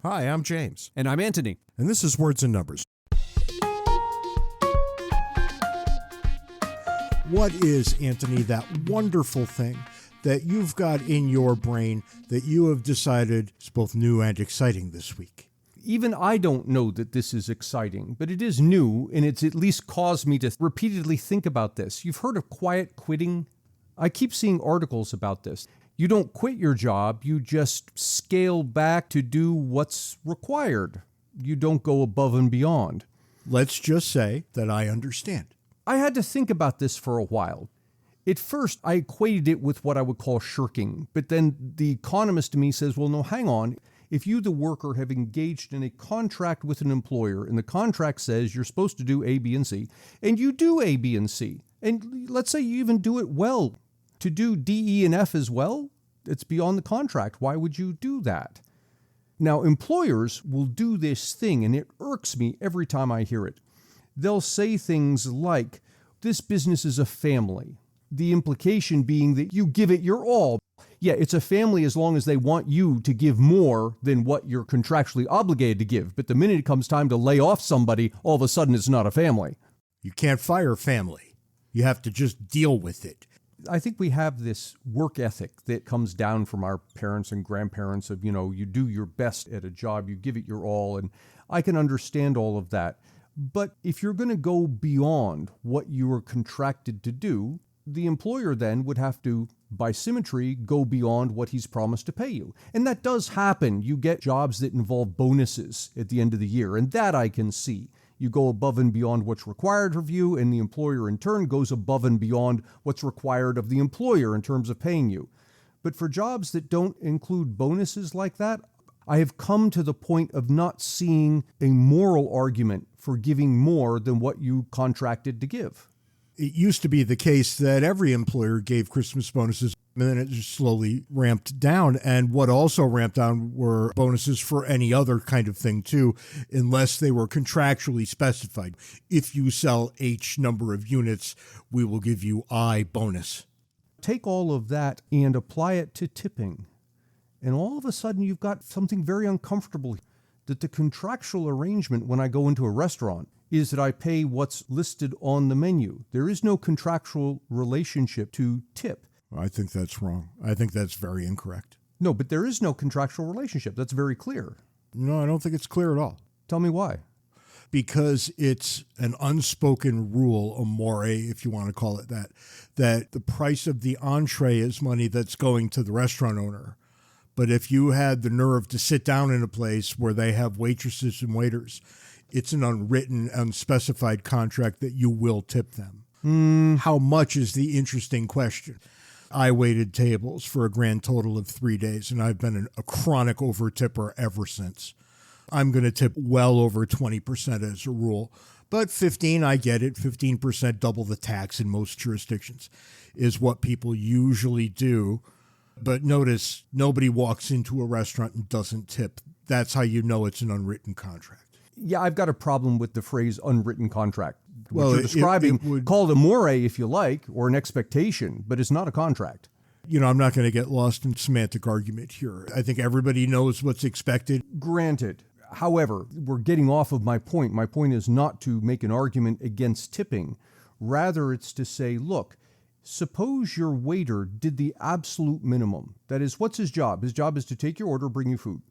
Hi, I'm James. And I'm Anthony. And this is Words and Numbers. What is, Anthony, that wonderful thing that you've got in your brain that you have decided is both new and exciting this week? Even I don't know that this is exciting, but it is new, and it's at least caused me to repeatedly think about this. You've heard of quiet quitting? I keep seeing articles about this. You don't quit your job, you just scale back to do what's required. You don't go above and beyond. Let's just say that I understand. I had to think about this for a while. At first, I equated it with what I would call shirking, but then the economist in me says, well, no, hang on. If you, the worker, have engaged in a contract with an employer, and the contract says you're supposed to do A, B, and C, and you do A, B, and C, and let's say you even do it well, to do D, E, and F as well, it's beyond the contract. Why would you do that? Now, employers will do this thing, and it irks me every time I hear it. They'll say things like, this business is a family. The implication being that you give it your all. Yeah, it's a family as long as they want you to give more than what you're contractually obligated to give. But the minute it comes time to lay off somebody, all of a sudden it's not a family. You can't fire family. You have to just deal with it. I think we have this work ethic that comes down from our parents and grandparents of, you do your best at a job, you give it your all, and I can understand all of that. But if you're going to go beyond what you were contracted to do, the employer then would have to, by symmetry, go beyond what he's promised to pay you. And that does happen. You get jobs that involve bonuses at the end of the year, and that I can see. You go above and beyond what's required of you, and the employer in turn goes above and beyond what's required of the employer in terms of paying you. But for jobs that don't include bonuses like that, I have come to the point of not seeing a moral argument for giving more than what you contracted to give. It used to be the case that every employer gave Christmas bonuses, and then it just slowly ramped down. And what also ramped down were bonuses for any other kind of thing, too, unless they were contractually specified. If you sell H number of units, we will give you I bonus. Take all of that and apply it to tipping. And all of a sudden, you've got something very uncomfortable, that the contractual arrangement when I go into a restaurant is that I pay what's listed on the menu. There is no contractual relationship to tip. I think that's wrong. I think that's very incorrect. No, but there is no contractual relationship. That's very clear. No, I don't think it's clear at all. Tell me why. Because it's an unspoken rule, amore, if you want to call it that the price of the entree is money that's going to the restaurant owner. But if you had the nerve to sit down in a place where they have waitresses and waiters, it's an unwritten, unspecified contract that you will tip them. How much is the interesting question? I waited tables for a grand total of 3 days, and I've been a chronic over-tipper ever since. I'm going to tip well over 20% as a rule. But 15, I get it. 15%, double the tax in most jurisdictions, is what people usually do. But notice, nobody walks into a restaurant and doesn't tip. That's how you know it's an unwritten contract. Yeah, I've got a problem with the phrase unwritten contract. What Well, you're describing, it would, call it a more if you like, or an expectation, but it's not a contract. I'm not going to get lost in semantic argument here. I think everybody knows what's expected. Granted. However, we're getting off of my point. My point is not to make an argument against tipping. Rather, it's to say, look, suppose your waiter did the absolute minimum. That is, what's his job? His job is to take your order, bring you food.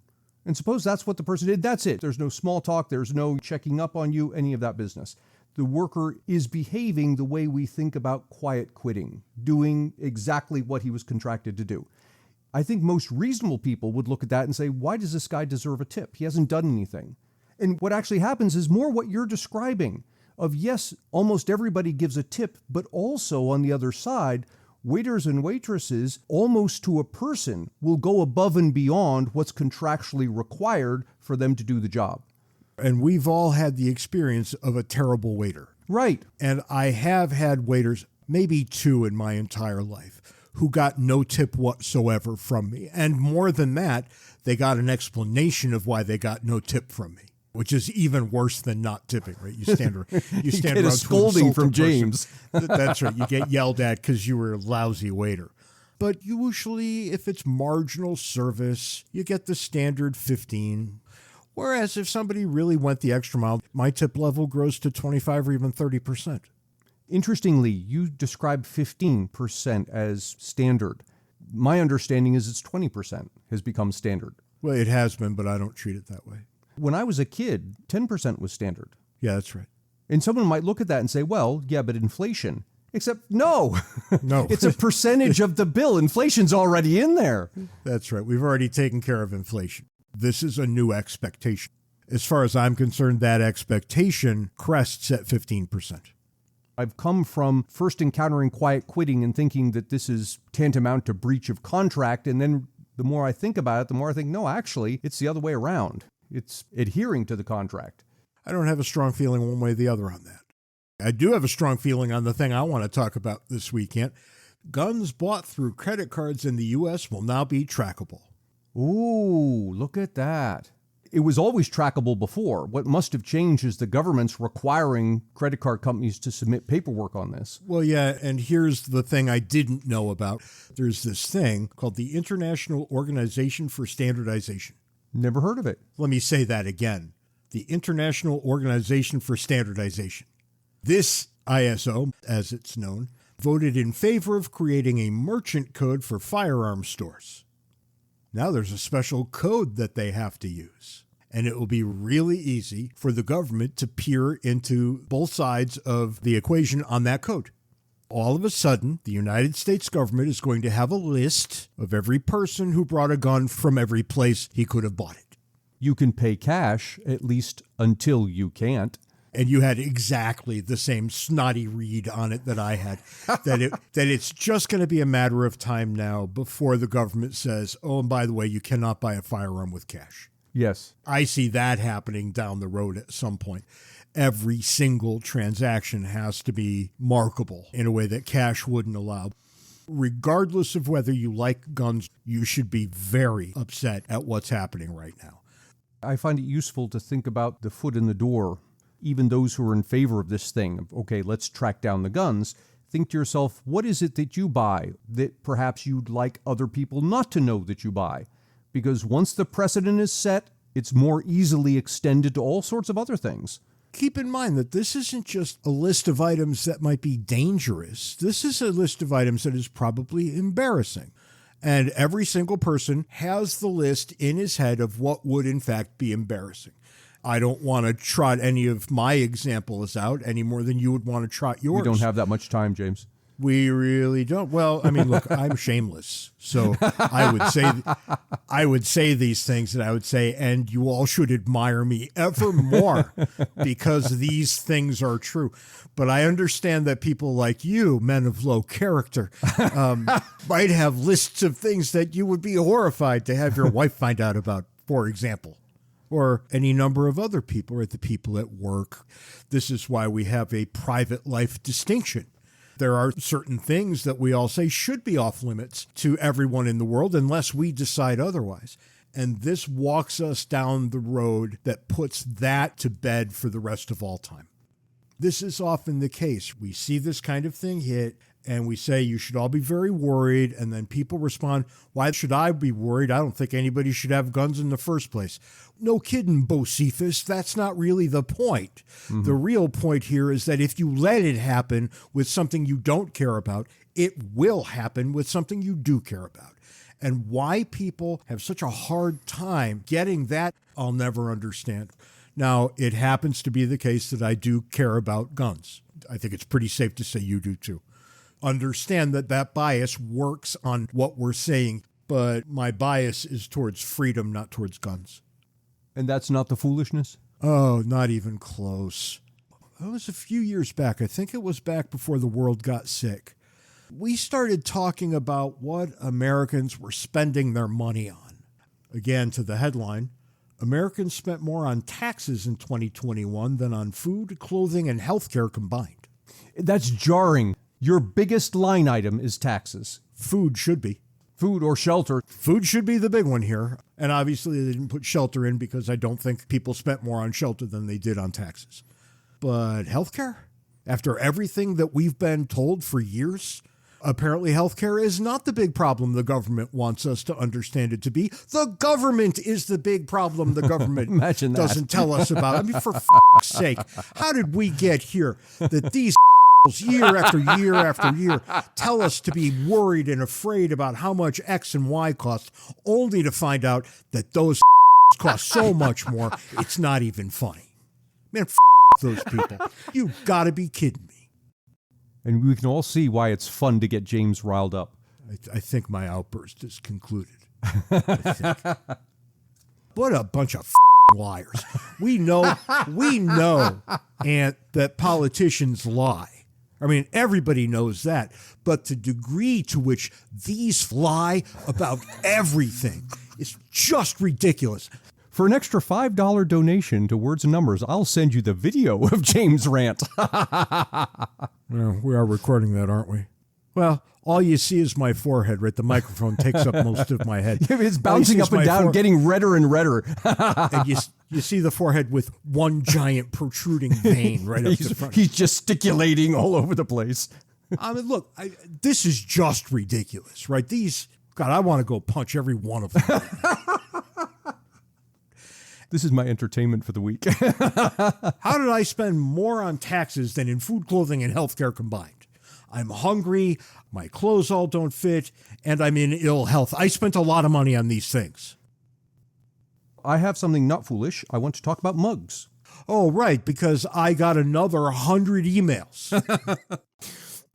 And suppose that's what the person did. That's it. There's no small talk. There's no checking up on you, any of that business. The worker is behaving the way we think about quiet quitting, doing exactly what he was contracted to do. I think most reasonable people would look at that and say, why does this guy deserve a tip? He hasn't done anything. And what actually happens is more what you're describing of, yes, almost everybody gives a tip, but also on the other side, waiters and waitresses, almost to a person, will go above and beyond what's contractually required for them to do the job. And we've all had the experience of a terrible waiter. Right. And I have had waiters, maybe 2 in my entire life, who got no tip whatsoever from me. And more than that, they got an explanation of why they got no tip from me, which is even worse than not tipping, right? You stand around get a scolding from James. That's right. You get yelled at because you were a lousy waiter. But usually, if it's marginal service, you get the standard 15. Whereas if somebody really went the extra mile, my tip level grows to 25 or even 30%. Interestingly, you described 15% as standard. My understanding is it's 20% has become standard. Well, it has been, but I don't treat it that way. When I was a kid, 10% was standard. Yeah, that's right. And someone might look at that and say, well, yeah, but inflation. Except, no. No. It's a percentage of the bill. Inflation's already in there. That's right. We've already taken care of inflation. This is a new expectation. As far as I'm concerned, that expectation crests at 15%. I've come from first encountering quiet quitting and thinking that this is tantamount to breach of contract. And then the more I think about it, the more I think, no, actually, it's the other way around. It's adhering to the contract. I don't have a strong feeling one way or the other on that. I do have a strong feeling on the thing I want to talk about this weekend. Guns bought through credit cards in the U.S. will now be trackable. Ooh, look at that. It was always trackable before. What must have changed is the government's requiring credit card companies to submit paperwork on this. Well, yeah, and here's the thing I didn't know about. There's this thing called the International Organization for Standardization. Never heard of it. Let me say that again. The International Organization for Standardization. This ISO, as it's known, voted in favor of creating a merchant code for firearms stores. Now there's a special code that they have to use, and it will be really easy for the government to peer into both sides of the equation on that code. All of a sudden, the United States government is going to have a list of every person who brought a gun from every place he could have bought it. You can pay cash, at least until you can't. And you had exactly the same snotty read on it that I had, that it's just going to be a matter of time now before the government says, oh, and by the way, you cannot buy a firearm with cash. Yes. I see that happening down the road at some point. Every single transaction has to be markable in a way that cash wouldn't allow. Regardless of whether you like guns, you should be very upset at what's happening right now. I find it useful to think about the foot in the door. Even those who are in favor of this thing, okay, let's track down the guns, think to yourself, what is it that you buy that perhaps you'd like other people not to know that you buy? Because once the precedent is set, it's more easily extended to all sorts of other things. Keep in mind that this isn't just a list of items that might be dangerous. This is a list of items that is probably embarrassing. And every single person has the list in his head of what would in fact be embarrassing. I don't want to trot any of my examples out any more than you would want to trot yours. We don't have that much time, James. We really don't. Well, I mean, look, I'm shameless. So I would say these things that I would say, and you all should admire me ever more because these things are true. But I understand that people like you, men of low character, might have lists of things that you would be horrified to have your wife find out about, for example. Or any number of other people, or the people at work. This is why we have a private life distinction. There are certain things that we all say should be off limits to everyone in the world unless we decide otherwise. And this walks us down the road that puts that to bed for the rest of all time. This is often the case. We see this kind of thing hit, and we say, you should all be very worried. And then people respond, why should I be worried? I don't think anybody should have guns in the first place. No kidding, Bocephus. That's not really the point. Mm-hmm. The real point here is that if you let it happen with something you don't care about, it will happen with something you do care about. And why people have such a hard time getting that, I'll never understand. Now, it happens to be the case that I do care about guns. I think it's pretty safe to say you do too. Understand that bias works on what we're saying, but my bias is towards freedom, not towards guns. And that's not the foolishness? Oh, not even close. It was a few years back. I think it was back before the world got sick. We started talking about what Americans were spending their money on. Again, to the headline, Americans spent more on taxes in 2021 than on food, clothing, and healthcare combined. That's jarring. Your biggest line item is taxes. Food should be. Food or shelter. Food should be the big one here. And obviously they didn't put shelter in because I don't think people spent more on shelter than they did on taxes. But healthcare? After everything that we've been told for years Apparently, healthcare is not the big problem the government wants us to understand it to be. The government is the big problem the government Imagine that. doesn't tell us about. I mean, for f***'s sake, how did we get here that these year after year after year tell us to be worried and afraid about how much X and Y cost, only to find out that those cost so much more, it's not even funny. Man, f*** those people. You gotta be kidding me. And we can all see why it's fun to get James riled up. I think my outburst is concluded. I think. What a bunch of liars. We know, and that politicians lie. I mean, everybody knows that. But the degree to which these lie about everything is just ridiculous. For an extra $5 donation to Words and Numbers, I'll send you the video of James' rant. Well, we are recording that, aren't we? Well, all you see is my forehead, right? The microphone takes up most of my head. It's bouncing up and down, getting redder and redder. And you see the forehead with one giant protruding vein right up the front. He's gesticulating all over the place. I mean, look, this is just ridiculous, right? God, I want to go punch every one of them. This is my entertainment for the week. How did I spend more on taxes than in food, clothing, and healthcare combined? I'm hungry, my clothes all don't fit, and I'm in ill health. I spent a lot of money on these things. I have something not foolish. I want to talk about mugs. Oh, right, because I got another 100 emails.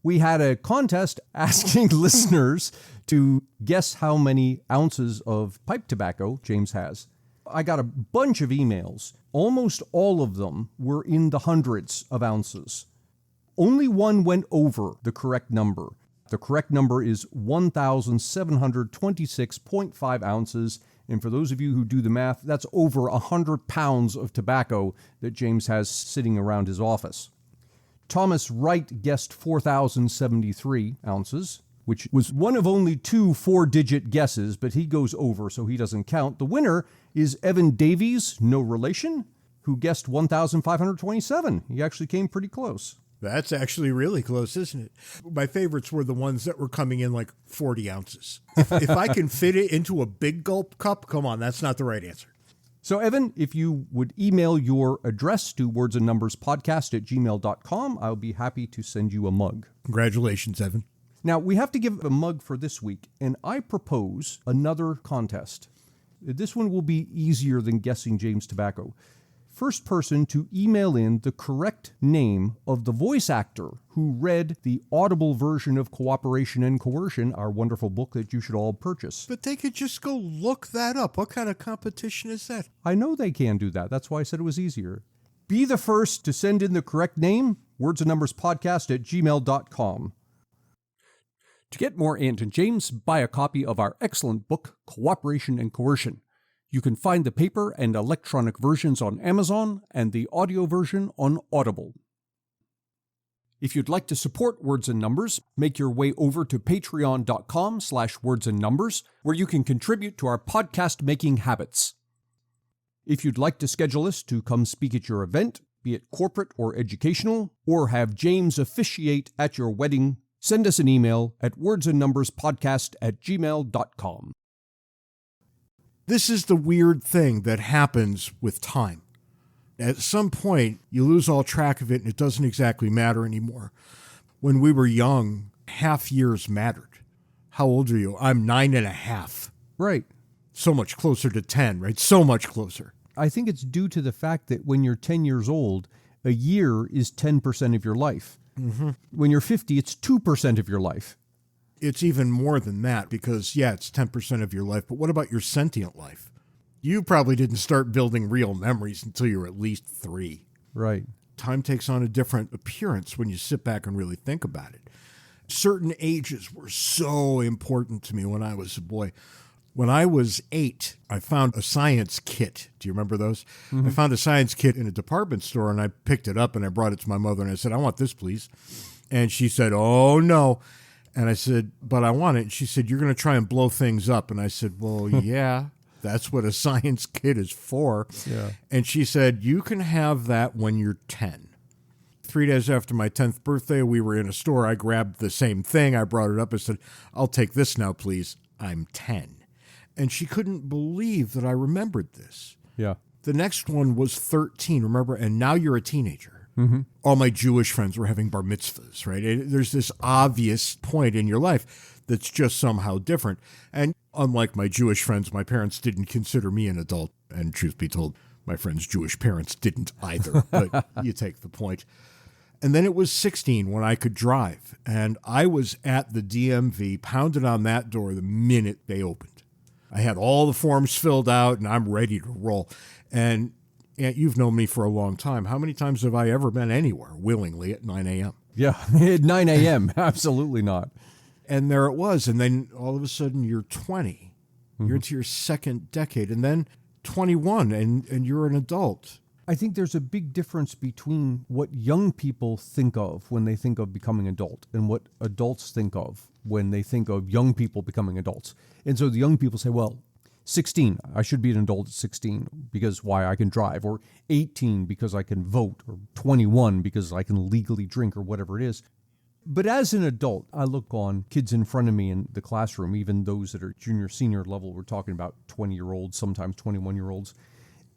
We had a contest asking listeners to guess how many ounces of pipe tobacco James has. I got a bunch of emails. Almost all of them were in the hundreds of ounces. Only one went over the correct number. The correct number is 1,726.5 ounces. And for those of you who do the math, that's over 100 pounds of tobacco that James has sitting around his office. Thomas Wright guessed 4,073 ounces, which was one of only two 4-digit guesses, but he goes over, so he doesn't count. The winner is Evan Davies, no relation, who guessed 1,527. He actually came pretty close. That's actually really close, isn't it? My favorites were the ones that were coming in like 40 ounces. If I can fit it into a big gulp cup, come on, that's not the right answer. So, Evan, if you would email your address to wordsandnumberspodcast@gmail.com, I'll be happy to send you a mug. Congratulations, Evan. Now, we have to give a mug for this week, and I propose another contest. This one will be easier than guessing James Tobacco. First person to email in the correct name of the voice actor who read the audible version of Cooperation and Coercion, our wonderful book that you should all purchase. But they could just go look that up. What kind of competition is that? I know they can do that. That's why I said it was easier. Be the first to send in the correct name, wordsandnumberspodcast@gmail.com. To get more Ant and James, buy a copy of our excellent book, Cooperation and Coercion. You can find the paper and electronic versions on Amazon and the audio version on Audible. If you'd like to support Words and Numbers, make your way over to patreon.com/wordsandnumbers, where you can contribute to our podcast-making habits. If you'd like to schedule us to come speak at your event, be it corporate or educational, or have James officiate at your wedding, send us an email at wordsandnumberspodcast@gmail.com. This is the weird thing that happens with time. At some point, you lose all track of it and it doesn't exactly matter anymore. When we were young, half years mattered. How old are you? I'm 9.5. Right. So much closer to 10, right? So much closer. I think it's due to the fact that when you're 10 years old, a year is 10% of your life. Mm-hmm. When you're 50, it's 2% of your life. It's even more than that because, yeah, it's 10% of your life. But what about your sentient life? You probably didn't start building real memories until you were at least 3. Right. Time takes on a different appearance when you sit back and really think about it. Certain ages were so important to me when I was a boy. When I was 8, I found a science kit. Do you remember those? Mm-hmm. I found a science kit in a department store, and I picked it up, and I brought it to my mother, and I said, I want this, please. And she said, oh, no. And I said, but I want it. And she said, you're going to try and blow things up. And I said, well, yeah, that's what a science kit is for. Yeah. And she said, you can have that when you're 10. 3 days after my 10th birthday, we were in a store. I grabbed the same thing. I brought it up and said, I'll take this now, please. I'm 10. And she couldn't believe that I remembered this. Yeah. The next one was 13, remember? And now you're a teenager. Mm-hmm. All my Jewish friends were having bar mitzvahs, right? There's this obvious point in your life that's just somehow different. And unlike my Jewish friends, my parents didn't consider me an adult. And truth be told, my friends' Jewish parents didn't either. But you take the point. And then it was 16 when I could drive. And I was at the DMV, pounded on that door the minute they opened. I had all the forms filled out, and I'm ready to roll. And Aunt, you've known me for a long time. How many times have I ever been anywhere willingly at 9 a.m.? Yeah, at 9 a.m., absolutely not. And there it was. And then all of a sudden you're 20. You're into your second decade. And then 21, and you're an adult. I think there's a big difference between what young people think of when they think of becoming adult and what adults think of when they think of young people becoming adults. And so the young people say, well, 16, I should be an adult at 16 because why, I can drive, or 18 because I can vote, or 21 because I can legally drink, or whatever it is. But as an adult, I look on kids in front of me in the classroom, even those that are junior, senior level. We're talking about 20-year-olds, sometimes 21-year-olds.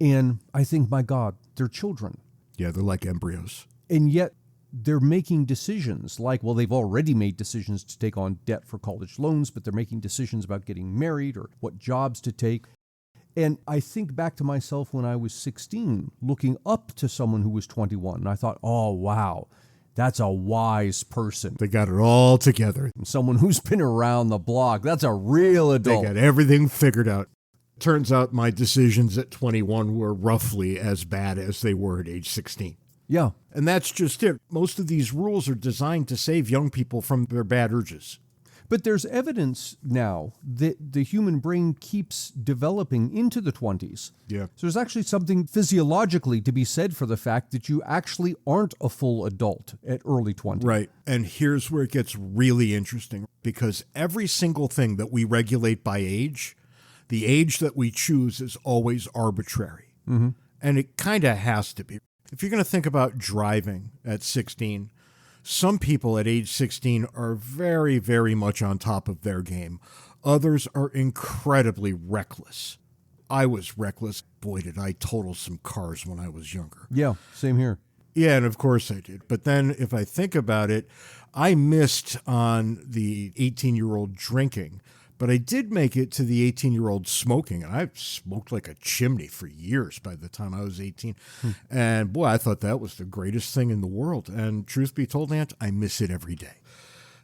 And I think, my God, they're children. Yeah, they're like embryos. And yet they're making decisions like, well, they've already made decisions to take on debt for college loans, but they're making decisions about getting married or what jobs to take. And I think back to myself when I was 16, looking up to someone who was 21. And I thought, oh, wow, that's a wise person. They got it all together. Someone who's been around the block. That's a real adult. They got everything figured out. Turns out my decisions at 21 were roughly as bad as they were at age 16. Yeah. And that's just it. Most of these rules are designed to save young people from their bad urges. But there's evidence now that the human brain keeps developing into the 20s. Yeah. So there's actually something physiologically to be said for the fact that you actually aren't a full adult at early 20s. Right. And here's where it gets really interesting, because every single thing that we regulate by age, the age that we choose is always arbitrary. Mm-hmm. And it kind of has to be. If you're going to think about driving at 16, some people at age 16 are very, very much on top of their game. Others are incredibly reckless. I was reckless. Boy, did I total some cars when I was younger. Yeah, same here. Yeah, and of course I did. But then if I think about it, I missed on the 18-year-old drinking. But I did make it to the 18-year-old smoking, and I smoked like a chimney for years by the time I was 18. And boy, I thought that was the greatest thing in the world. And truth be told, Aunt, I miss it every day.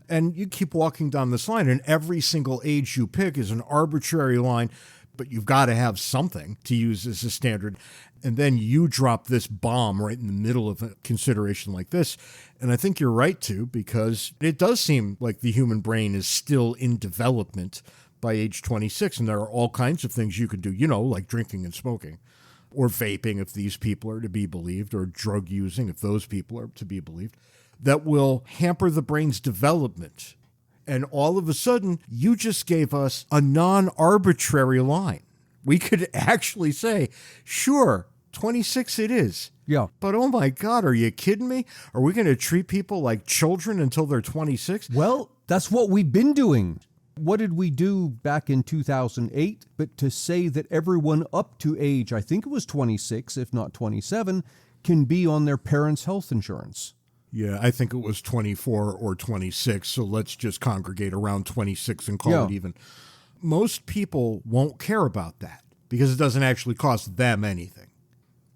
And you keep walking down this line, and every single age you pick is an arbitrary line, but you've got to have something to use as a standard. And then you drop this bomb right in the middle of a consideration like this. And I think you're right, too, because it does seem like the human brain is still in development by age 26. And there are all kinds of things you could do, like drinking and smoking, or vaping if these people are to be believed, or drug using if those people are to be believed, that will hamper the brain's development. And all of a sudden, you just gave us a non-arbitrary line. We could actually say, sure, 26 it is. Yeah. But oh my God, are you kidding me? Are we going to treat people like children until they're 26? Well, that's what we've been doing. What did we do back in 2008? But to say that everyone up to age, I think it was 26, if not 27, can be on their parents' health insurance. Yeah, I think it was 24 or 26, so let's just congregate around 26 and call it even. Most people won't care about that because it doesn't actually cost them anything.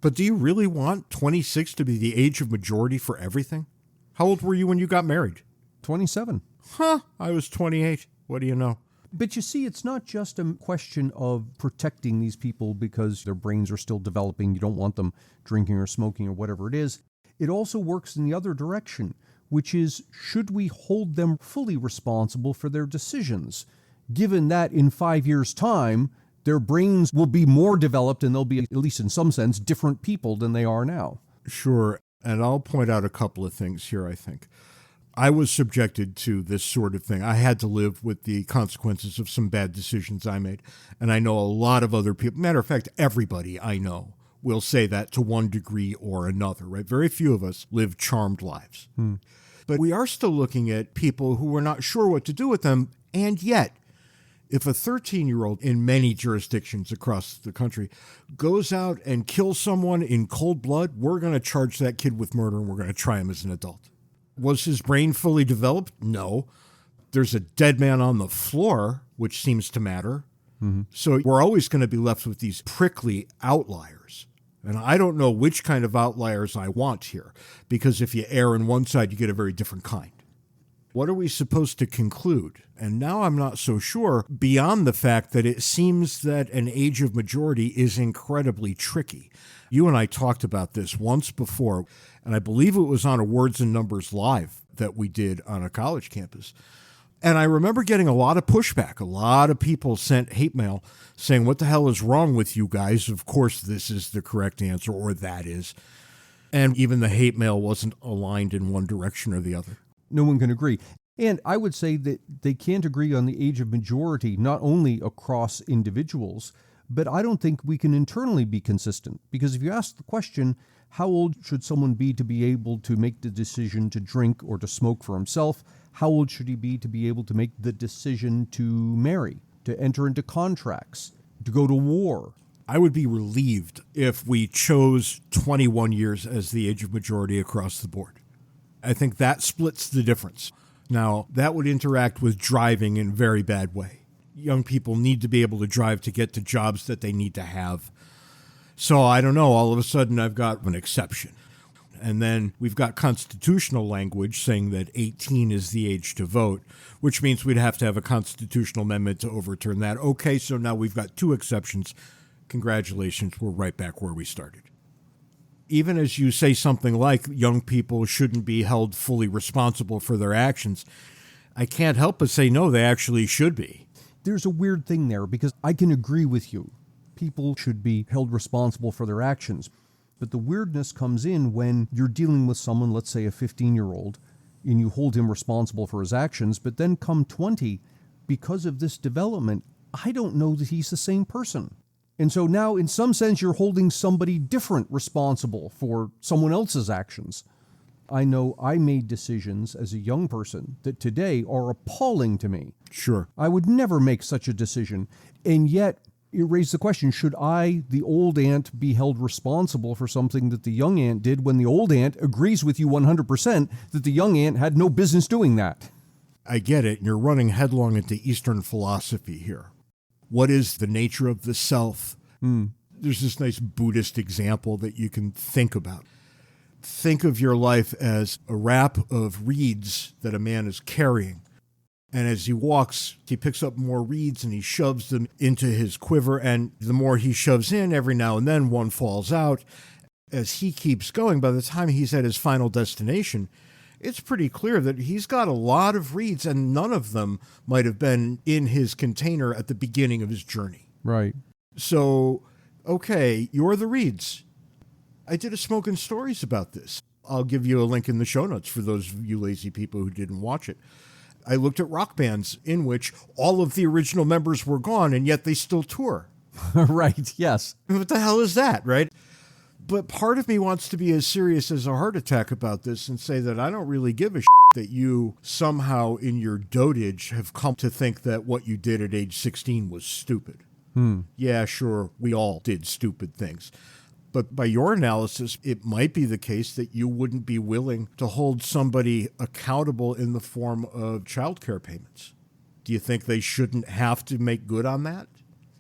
But do you really want 26 to be the age of majority for everything? How old were you when you got married? 27. Huh, I was 28. What do you know? But you see, it's not just a question of protecting these people because their brains are still developing. You don't want them drinking or smoking or whatever it is. It also works in the other direction, which is, should we hold them fully responsible for their decisions, given that in 5 years' time, their brains will be more developed and they'll be, at least in some sense, different people than they are now? Sure, and I'll point out a couple of things here, I think. I was subjected to this sort of thing. I had to live with the consequences of some bad decisions I made, and I know a lot of other people. Matter of fact, everybody I know will say that to one degree or another, right? Very few of us live charmed lives. But we are still looking at people who are not sure what to do with them, and yet, if a 13-year-old in many jurisdictions across the country goes out and kills someone in cold blood, we're going to charge that kid with murder and we're going to try him as an adult. Was his brain fully developed? No. There's a dead man on the floor, which seems to matter. So we're always going to be left with these prickly outliers. And I don't know which kind of outliers I want here, because if you err on one side, you get a very different kind. What are we supposed to conclude? And now I'm not so sure, beyond the fact that it seems that an age of majority is incredibly tricky. You and I talked about this once before, and I believe it was on a Words and Numbers Live that we did on a college campus. And I remember getting a lot of pushback. A lot of people sent hate mail saying, what the hell is wrong with you guys? Of course, this is the correct answer, or that is. And even the hate mail wasn't aligned in one direction or the other. No one can agree. And I would say that they can't agree on the age of majority, not only across individuals, but I don't think we can internally be consistent. Because if you ask the question, how old should someone be to be able to make the decision to drink or to smoke for himself? How old should he be to be able to make the decision to marry, to enter into contracts, to go to war? I would be relieved if we chose 21 years as the age of majority across the board. I think that splits the difference. Now, that would interact with driving in a very bad way. Young people need to be able to drive to get to jobs that they need to have. So I don't know, all of a sudden I've got an exception. And then we've got constitutional language saying that 18 is the age to vote, which means we'd have to have a constitutional amendment to overturn that. Okay, so now we've got two exceptions. Congratulations, we're right back where we started. Even as you say something like young people shouldn't be held fully responsible for their actions, I can't help but say no, they actually should be. There's a weird thing there, because I can agree with you. People should be held responsible for their actions. But the weirdness comes in when you're dealing with someone, let's say a 15-year-old, and you hold him responsible for his actions, but then come 20, because of this development, I don't know that he's the same person. And so now, in some sense, you're holding somebody different responsible for someone else's actions. I know I made decisions as a young person that today are appalling to me. Sure. I would never make such a decision. And yet, it raised the question, should I, the old aunt, be held responsible for something that the young aunt did when the old aunt agrees with you 100% that the young aunt had no business doing that? I get it. You're running headlong into Eastern philosophy here. What is the nature of the self? There's this nice Buddhist example that you can think about. Think of your life as a wrap of reeds that a man is carrying. And as he walks, he picks up more reeds and he shoves them into his quiver. And the more he shoves in, every now and then one falls out. As he keeps going, by the time he's at his final destination, it's pretty clear that he's got a lot of reeds, and none of them might have been in his container at the beginning of his journey. Right. So, okay, you're the reeds. I did a Smoking Stories about this. I'll give you a link in the show notes for those of you lazy people who didn't watch it. I looked at rock bands in which all of the original members were gone, and yet they still tour. Right, yes. What the hell is that, right? But part of me wants to be as serious as a heart attack about this and say that I don't really give a shit that you somehow in your dotage have come to think that what you did at age 16 was stupid. Yeah, sure, we all did stupid things. But by your analysis, it might be the case that you wouldn't be willing to hold somebody accountable in the form of child care payments. Do you think they shouldn't have to make good on that?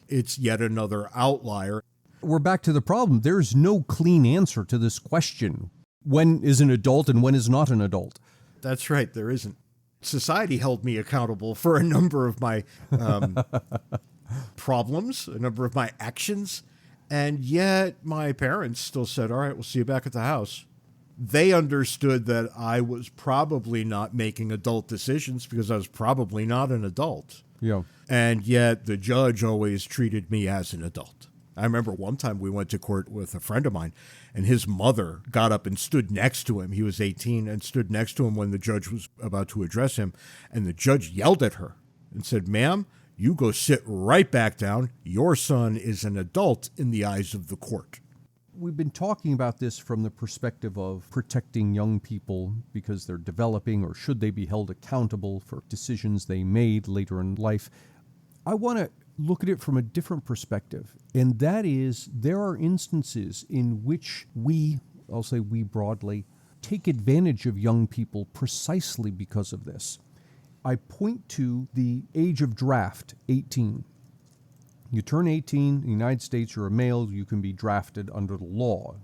It's yet another outlier. We're back to the problem. There's no clean answer to this question. When is an adult and when is not an adult? That's right, there isn't. Society held me accountable for a number of my problems, a number of my actions. And yet my parents still said, all right, we'll see you back at the house. They understood that I was probably not making adult decisions because I was probably not an adult. Yeah. And yet the judge always treated me as an adult. I remember one time we went to court with a friend of mine, and his mother got up and stood next to him. He was 18 and stood next to him when the judge was about to address him. And the judge yelled at her and said, ma'am, you go sit right back down. Your son is an adult in the eyes of the court. we've been talking about this from the perspective of protecting young people because they're developing, or should they be held accountable for decisions they made later in life. I want to look at it from a different perspective, and that is there are instances in which I'll say we broadly, take advantage of young people precisely because of this. I point to the age of draft, 18. You turn 18 in the United States, you're a male, you can be drafted under the law.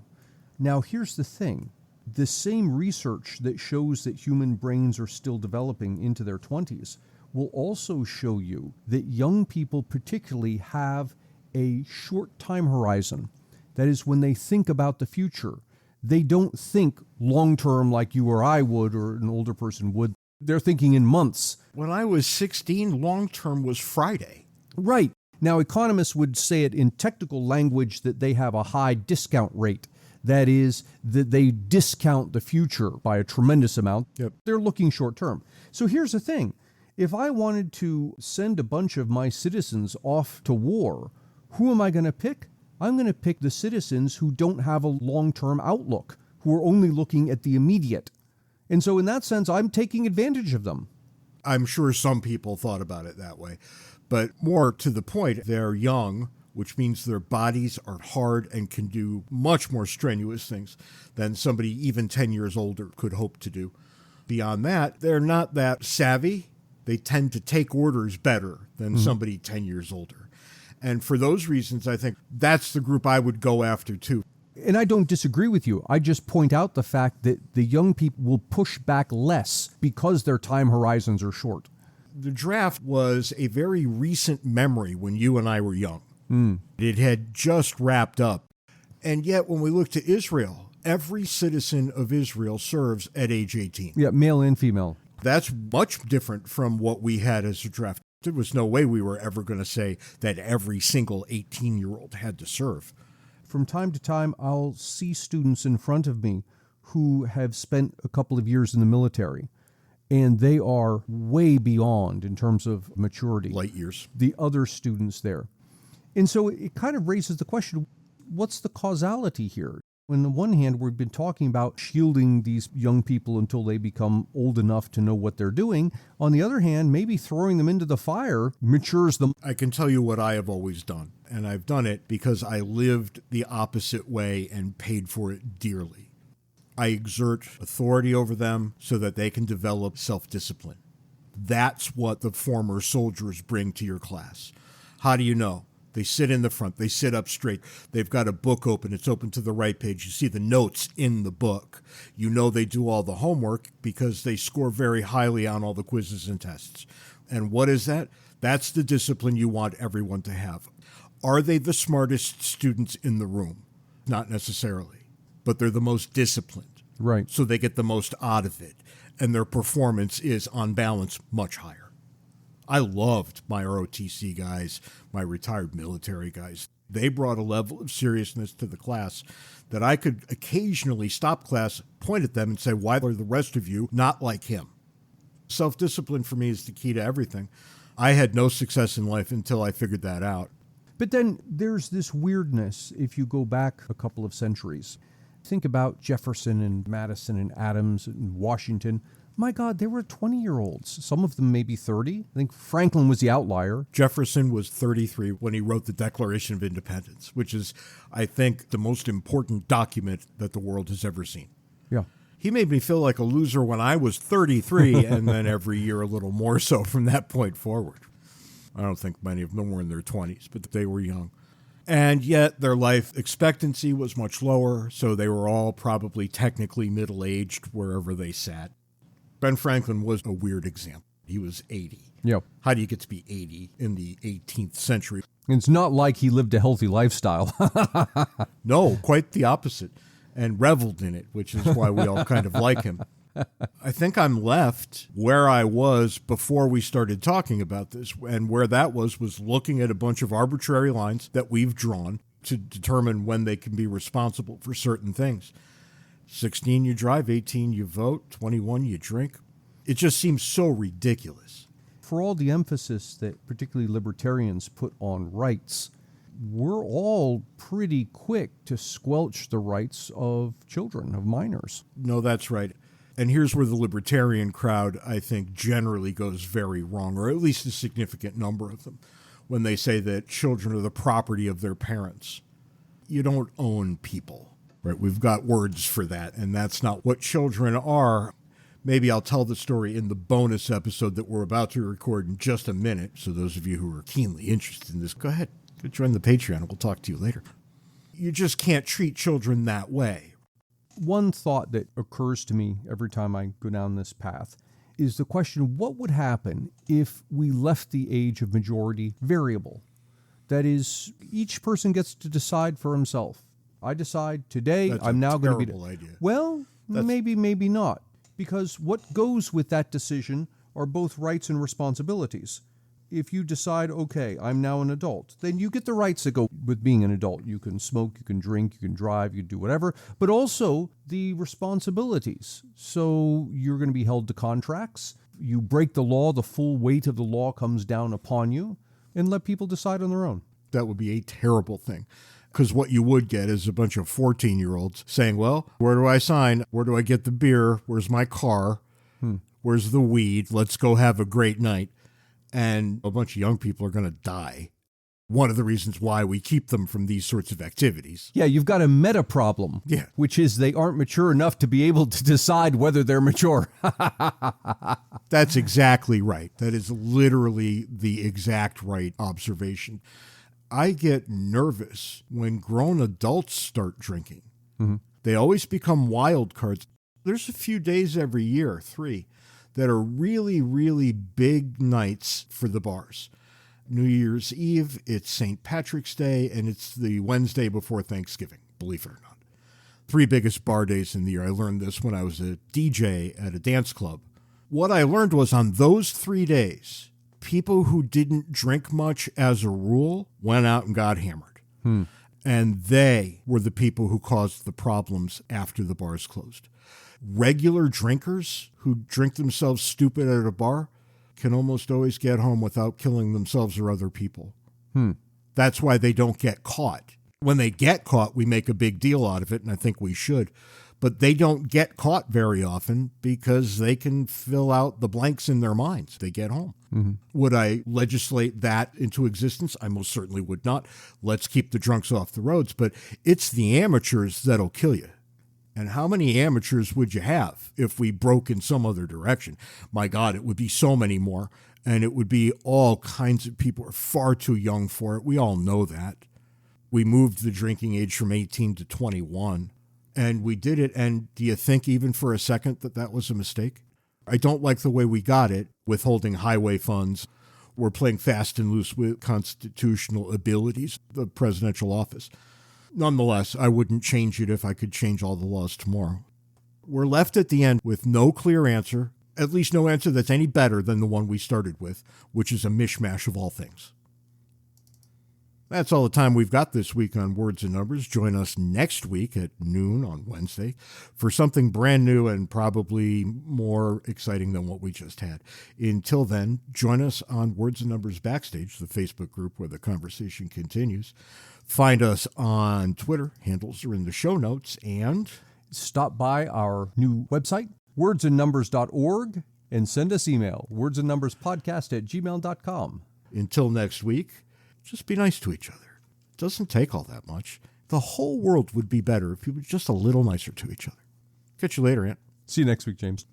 Now, here's the thing. The same research that shows that human brains are still developing into their 20s will also show you that young people particularly have a short time horizon. That is, when they think about the future, they don't think long-term like you or I would or an older person would. They're thinking in months. When I was 16, long-term was Friday. Right. Now, economists would say it in technical language that they have a high discount rate. That is, that they discount the future by a tremendous amount. Yep. They're looking short-term. So here's the thing. If I wanted to send a bunch of my citizens off to war, who am I going to pick? I'm going to pick the citizens who don't have a long-term outlook, who are only looking at the immediate. And so in that sense, I'm taking advantage of them. I'm sure some people thought about it that way. But more to the point, they're young, which means their bodies are hard and can do much more strenuous things than somebody even 10 years older could hope to do. Beyond that, they're not that savvy. They tend to take orders better than somebody 10 years older. And for those reasons, I think that's the group I would go after too. And I don't disagree with you. I just point out the fact that the young people will push back less because their time horizons are short. The draft was a very recent memory when you and I were young. It had just wrapped up. And yet when we look to Israel, every citizen of Israel serves at age 18. Yeah, male and female. That's much different from what we had as a draft. There was no way we were ever going to say that every single 18-year-old had to serve. From time to time, I'll see students in front of me who have spent a couple of years in the military, and they are way beyond, in terms of maturity, Light years. the other students there. And so it kind of raises the question, what's the causality here? On the one hand, we've been talking about shielding these young people until they become old enough to know what they're doing. On the other hand, maybe throwing them into the fire matures them. I can tell you what I have always done, and I've done it because I lived the opposite way and paid for it dearly. I exert authority over them so that they can develop self-discipline. That's what the former soldiers bring to your class. How do you know? They sit in the front. They sit up straight. They've got a book open. It's open to the right page. You see the notes in the book. You know they do all the homework because they score very highly on all the quizzes and tests. And what is that? That's the discipline you want everyone to have. Are they the smartest students in the room? Not necessarily, but they're the most disciplined. Right. So they get the most out of it. And their performance is, on balance, much higher. I loved my ROTC guys, my retired military guys. They brought a level of seriousness to the class that I could occasionally stop class, point at them and say, why are the rest of you not like him? Self-discipline for me is the key to everything. I had no success in life until I figured that out. But then there's this weirdness if you go back a couple of centuries. Think about Jefferson and Madison and Adams and Washington. My God, they were 20-year-olds. Some of them maybe 30. I think Franklin was the outlier. Jefferson was 33 when he wrote the Declaration of Independence, which is, I think, the most important document that the world has ever seen. Yeah. He made me feel like a loser when I was 33, and then every year a little more so from that point forward. I don't think many of them were in their 20s, but they were young. And yet their life expectancy was much lower, so they were all probably technically middle-aged wherever they sat. Ben Franklin was a weird example. He was 80. Yeah. How do you get to be 80 in the 18th century? It's not like he lived a healthy lifestyle. No, quite the opposite, and reveled in it, which is why we all kind of like him. I think I'm left where I was before we started talking about this, and where that was looking at a bunch of arbitrary lines that we've drawn to determine when they can be responsible for certain things. 16, you drive, 18, you vote, 21, you drink. It just seems so ridiculous. For all the emphasis that particularly libertarians put on rights, we're all pretty quick to squelch the rights of children, of minors. No, that's right. And here's where the libertarian crowd, I think, generally goes very wrong, or at least a significant number of them, when they say that children are the property of their parents. You don't own people, right? We've got words for that, and that's not what children are. Maybe I'll tell the story in the bonus episode that we're about to record in just a minute. So those of you who are keenly interested in this, go ahead, go join the Patreon. We'll talk to you later. You just can't treat children that way. One thought that occurs to me every time I go down this path is the question, what would happen if we left the age of majority variable? That is, each person gets to decide for himself. I decide today I'm now going to be... That's a terrible idea. Well, maybe not. Because what goes with that decision are both rights and responsibilities. If you decide, okay, I'm now an adult, then you get the rights that go with being an adult. You can smoke, you can drink, you can drive, you can do whatever, but also the responsibilities. So you're going to be held to contracts. You break the law, the full weight of the law comes down upon you, and let people decide on their own. That would be a terrible thing. Because what you would get is a bunch of 14-year-olds saying, well, where do I sign? Where do I get the beer? Where's my car? Where's the weed? Let's go have a great night. And a bunch of young people are going to die. One of the reasons why we keep them from these sorts of activities. Yeah, you've got a meta problem, which is they aren't mature enough to be able to decide whether they're mature. That's exactly right. That is literally the exact right observation. I get nervous when grown adults start drinking. Mm-hmm. They always become wild cards. There's a few days every year, 3, that are really, really big nights for the bars. New Year's Eve, it's St. Patrick's Day, and it's the Wednesday before Thanksgiving, believe it or not. 3 biggest bar days in the year. I learned this when I was a DJ at a dance club. What I learned was on those 3 days, people who didn't drink much as a rule went out and got hammered. And they were the people who caused the problems after the bars closed. Regular drinkers who drink themselves stupid at a bar can almost always get home without killing themselves or other people. That's why they don't get caught. When they get caught, we make a big deal out of it, and I think we should. But they don't get caught very often because they can fill out the blanks in their minds. They get home. Mm-hmm. Would I legislate that into existence? I most certainly would not. Let's keep the drunks off the roads. But it's the amateurs that'll kill you. And how many amateurs would you have if we broke in some other direction? My God, it would be so many more. And it would be all kinds of people who are far too young for it. We all know that. We moved the drinking age from 18 to 21. And we did it, and do you think even for a second that that was a mistake? I don't like the way we got it, withholding highway funds. We're playing fast and loose with constitutional abilities, the presidential office. Nonetheless, I wouldn't change it if I could change all the laws tomorrow. We're left at the end with no clear answer, at least no answer that's any better than the one we started with, which is a mishmash of all things. That's all the time we've got this week on Words and Numbers. Join us next week at noon on Wednesday for something brand new and probably more exciting than what we just had. Until then, join us on Words and Numbers Backstage, the Facebook group where the conversation continues. Find us on Twitter. Handles are in the show notes. And stop by our new website, wordsandnumbers.org, and send us email, wordsandnumberspodcast@gmail.com. Until next week, just be nice to each other. It doesn't take all that much. The whole world would be better if you were just a little nicer to each other. Catch you later, Aunt. See you next week, James.